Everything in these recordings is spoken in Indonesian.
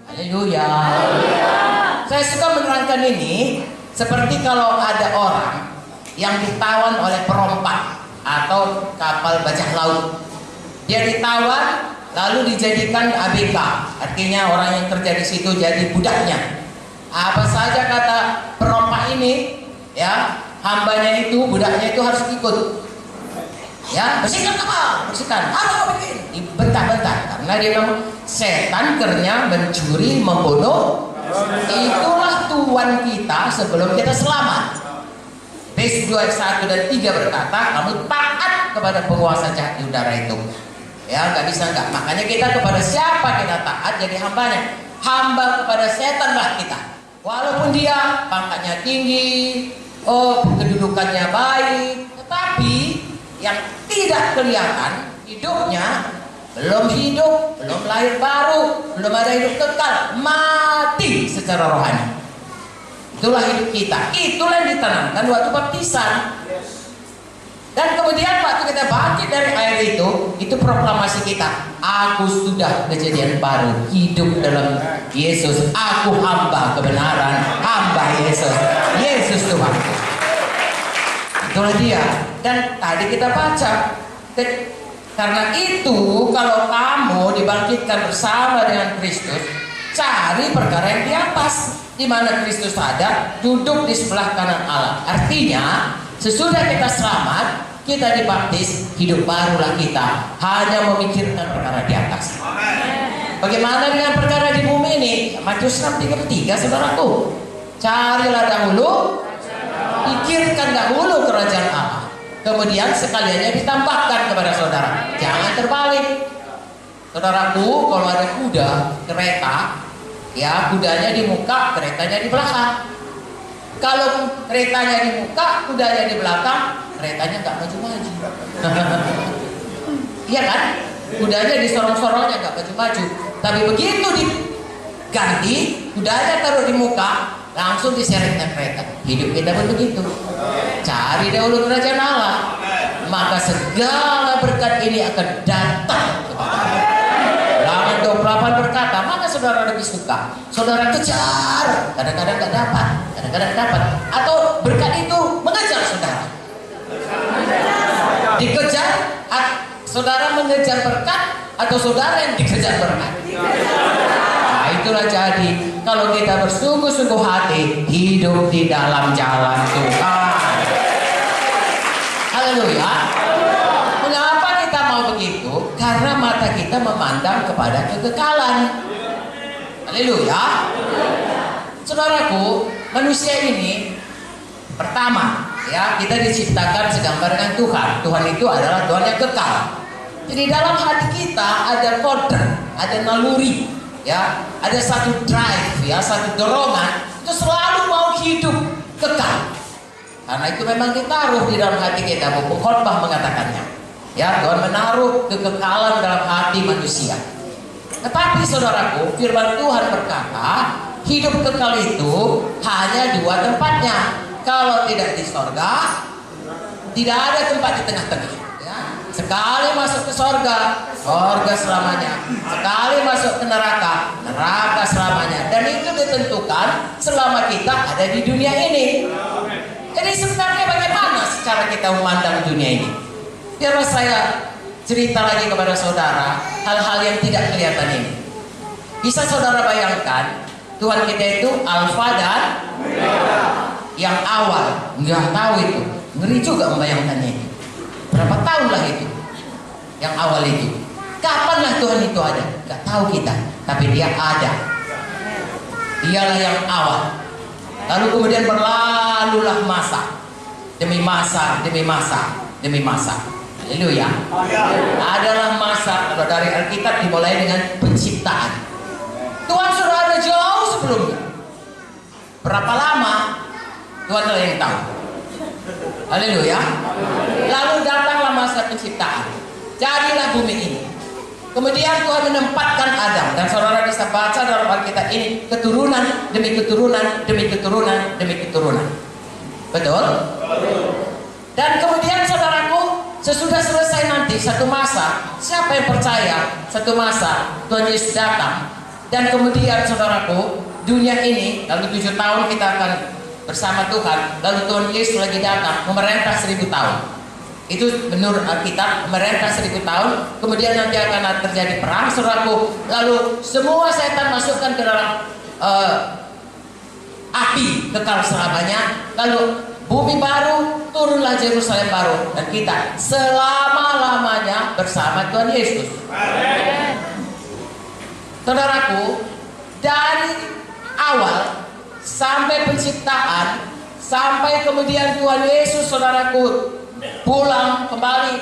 Haleluya. Saya suka menerangkan ini seperti kalau ada orang yang ditawan oleh perompak atau kapal bajak laut. Dia ditawan lalu dijadikan ABK, artinya orang yang kerja di situ jadi budaknya. Apa saja kata perompak ini, ya, hambanya itu, budaknya itu harus ikut. Ya, bersihkan kapal, bersihkan. Apa bikin? Bentar-bentar, karena dia memang setan kerja mencuri, membunuh. Itulah Tuhan kita sebelum kita selamat. Efesus 2 ayat 1 dan 3 berkata, kamu taat kepada penguasa jahat di udara itu. Ya, nggak bisa nggak. Makanya kita kepada siapa kita taat, jadi hambanya. Hamba kepada setanlah kita. Walaupun dia pangkatnya tinggi, kedudukannya baik, tetapi yang tidak kelihatan hidupnya belum hidup, belum lahir baru, belum ada hidup kekal, mati secara rohani. Itulah hidup kita. Itulah yang ditanamkan waktu baptisan. Dan kemudian waktu kita bangkit dari air itu proklamasi kita. Aku sudah kejadian baru, hidup dalam Yesus. Aku hamba kebenaran, hamba Yesus. Yesus Tuhan. Itulah dia. Dan tadi kita baca, karena itu kalau kamu dibangkitkan bersama dengan Kristus, cari perkara yang di atas, di mana Kristus ada, duduk di sebelah kanan Allah. Artinya, sesudah kita selamat, kita dibaptis, hidup barulah kita. Hanya memikirkan perkara di atas. Bagaimana dengan perkara di bumi ini? Matius 6:33, saudaraku. Carilah dahulu, pikirkan dahulu kerajaan Allah. Kemudian sekaliannya ditambahkan kepada saudara. Jangan terbalik. Saudaraku, kalau ada kuda, kereta, ya kudanya di muka, keretanya di belakang. Kalau keretanya di muka, kudanya di belakang, keretanya nggak maju-maju. Iya kan? Kudanya disorong-sorongnya nggak maju-maju. Tapi begitu diganti, kudanya taruh di muka, langsung diseretnya kereta. Hidup kita pun begitu. Cari dahulu kerajaan Allah, maka segala berkat ini akan datang kepadamu. Ulangan 28 berkata, maka saudara lebih suka saudara kejar, kadang-kadang nggak dapat, kadang-kadang dapat, atau berkat itu mengejar saudara. Dikejar, saudara mengejar berkat, atau saudara yang dikejar berkat. Nah, itulah jadi kalau kita bersungguh-sungguh hati hidup di dalam jalan Tuhan. Haleluya. Mengapa kita mau begitu? Karena mata kita memandang kepada kekekalan. Haleluya. Saudaraku, manusia ini pertama, ya, kita diciptakan segambar dengan Tuhan. Tuhan itu adalah Tuhan yang kekal. Jadi dalam hati kita ada order, ada naluri, ya, ada satu drive, ya, satu dorongan itu selalu mau hidup kekal. Karena itu memang ditaruh di dalam hati kita. Buku Khotbah mengatakannya, ya, Tuhan menaruh kekekalan dalam hati manusia. Tetapi saudaraku, firman Tuhan berkata, hidup kekal itu hanya dua tempatnya. Kalau tidak di sorga, tidak ada tempat di tengah-tengah. Sekali masuk ke sorga, sorga selamanya. Sekali masuk ke neraka, neraka selamanya. Dan itu ditentukan selama kita ada di dunia ini. Jadi sebenarnya bagaimana secara kita memandang dunia ini? Biarlah saya cerita lagi kepada saudara hal-hal yang tidak kelihatan ini. Bisa saudara bayangkan, Tuhan kita itu Alfa dan yang awal. Nggak tahu itu. Ngeri juga membayangkannya itu. Berapa tahun lah itu yang awal itu. Kapanlah Tuhan itu ada? Gak tahu kita, tapi dia ada. Dialah yang awal. Lalu kemudian berlalulah masa demi masa demi masa demi masa. Haleluya. Adalah masa, kalau dari Alkitab dimulai dengan penciptaan. Tuhan sudah ada jauh sebelumnya. Berapa lama? Tuhan lah yang tahu. Haleluya. Lalu datanglah masa penciptaan. Jadilah bumi ini. Kemudian Tuhan menempatkan Adam, dan saudara bisa baca dalam Alkitab ini keturunan demi keturunan demi keturunan demi keturunan. Betul? Dan kemudian saudaraku, sesudah selesai nanti satu masa, siapa yang percaya satu masa Tuhan Yesus datang, Dan kemudian saudaraku, dunia ini lalu 7 tahun kita akan bersama Tuhan. Lalu Tuhan Yesus lagi datang memerintah 1000 tahun. Itu menurut Alkitab memerintah 1000 tahun. Kemudian nanti akan terjadi perang saudaraku. Lalu semua setan masukkan ke dalam api kekal selamanya. Lalu bumi baru, turunlah Yerusalem baru, dan kita selama-lamanya bersama Tuhan Yesus. Saudaraku, dari awal sampai penciptaan, sampai kemudian Tuhan Yesus saudaraku pulang kembali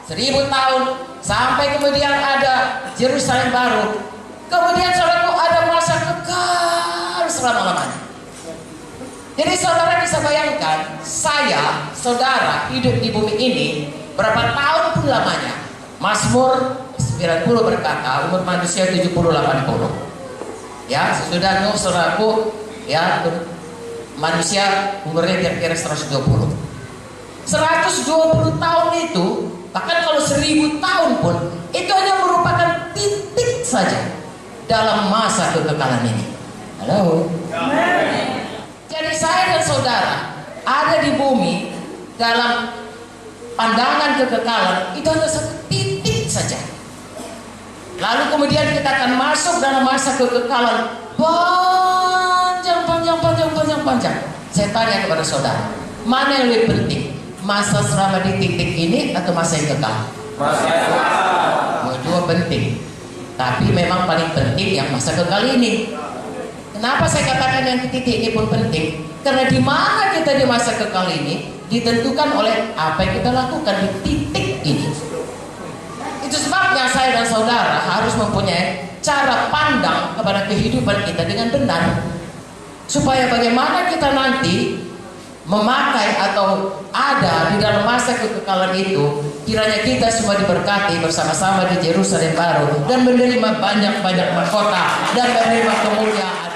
1000 tahun, sampai kemudian ada Yerusalem baru, kemudian saudaraku ada masa kekal selama-lamanya. Jadi saudara bisa bayangkan, saya, saudara hidup di bumi ini berapa tahun pun lamanya. Mazmur 90 berkata umur manusia 70-80. Ya, sesudah Nuh saudaraku, ya manusia umurnya kira-kira 120. 120 tahun itu, bahkan kalau 1000 tahun pun, itu hanya merupakan titik saja dalam masa kekekalan ini. Halo. Jadi saya dan saudara ada di bumi dalam pandangan kekekalan itu hanya satu titik saja. Lalu kemudian kita akan masuk dalam masa kekekalan panjang. Saya tanya kepada saudara, mana yang lebih penting? Masa selama di titik ini atau masa yang kekal? Masa yang kekal. Dua penting. Tapi memang paling penting yang masa kekal ini. Kenapa saya katakan yang di titik ini pun penting? Karena di mana kita di masa kekal ini ditentukan oleh apa yang kita lakukan di titik ini. Itu sebabnya saya dan saudara harus mempunyai cara pandang kepada kehidupan kita dengan benar, supaya bagaimana kita nanti memakai atau ada di dalam masa kekekalan itu, kiranya kita semua diberkati bersama-sama di Yerusalem baru dan menerima banyak-banyak mahkota dan menerima kemuliaan.